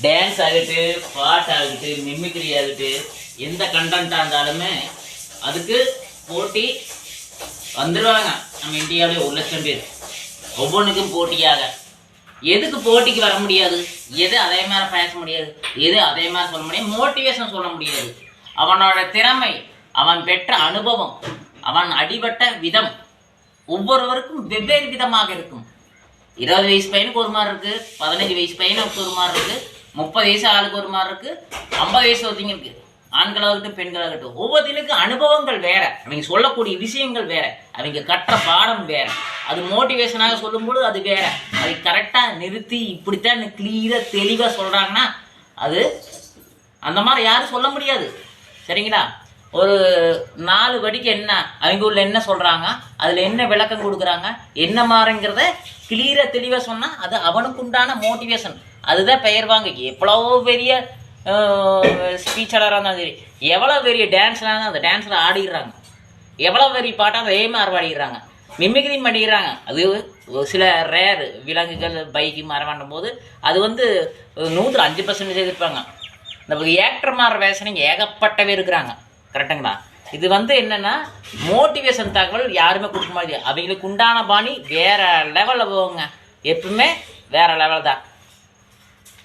Dance ஆகட்டு, பாட்டு ஆகட்டு, மிமிக்ரி ஆகட்டு, எந்த கண்டென்ட்டாக இருந்தாலுமே அதுக்கு போட்டி வந்துடுவாங்க. நம்ம இந்தியாவிலே 1,00,000 பேர் ஒவ்வொன்றுக்கும் போட்டியாக. எதுக்கு போட்டிக்கு வர முடியாது? எது அதே மாதிரி பேச முடியாது, எது அதே மாதிரி சொல்ல முடியாது, மோட்டிவேஷன் சொல்ல முடியாது. அவனோட திறமை, அவன் பெற்ற அனுபவம், அவன் அடிபட்ட விதம் ஒவ்வொருவருக்கும் வெவ்வேறு விதமாக இருக்கும். 20 வயசு பையனுக்கு ஒரு மாதிரி இருக்கு, 15 வயசு பையனுக்கு ஒரு மாதிரி இருக்கு, 30 வயசு ஆளுக்கு ஒரு மாதிரி இருக்கு, 50 வயசு ஒருத்தங்க இருக்கு. ஆண்களாகட்டும் பெண்களாகட்டும் ஒவ்வொருத்தருக்கும் அனுபவங்கள் வேற, அவங்க சொல்லக்கூடிய விஷயங்கள் வேற, அவங்க கற்ற பாடம் வேற. அது மோட்டிவேஷனாக சொல்லும்போது அது வேற. அதை கரெக்டாக நிறுத்தி இப்படித்தான் கிளியராக தெளிவாக சொல்கிறாங்கன்னா அது அந்த மாதிரி யாரும் சொல்ல முடியாது. சரிங்களா? ஒரு 4 வடிக்கு என்ன அவங்க உள்ள என்ன சொல்கிறாங்க, அதில் என்ன விளக்கம் கொடுக்குறாங்க, என்ன மாதிரிங்கிறத கிளியராக தெளிவாக சொன்னால் அது அவனுக்கு உண்டான மோட்டிவேஷன். அதுதான் பெயர் வாங்க. எவ்வளவோ பெரிய ஸ்பீச்சராக இருந்தாலும் சரி, எவ்வளோ பெரிய டான்ஸ்லாம் இருந்தால் அந்த டான்ஸில் ஆடிடுறாங்க, எவ்வளோ பெரிய பாட்டாக அதே மாதிரி ஆடிடுறாங்க, மிமிக்ரியும் பண்ணிடுறாங்க. அது சில ரேர் விலங்குகள் பைக்கு மரவாண்டும் போது அது 105% இருப்பாங்க. இந்த ஏக்டர் மாதிரி வேஷனிங்க ஏகப்பட்டவே இருக்கிறாங்க. கரெக்டுங்களா? இது என்னென்னா மோட்டிவேஷன் தகவல் யாருமே கொடுக்க முடியாது. அவங்களுக்கு உண்டான பாணி வேறு லெவலில் போவாங்க, எப்பவுமே வேறு லெவல் தான்.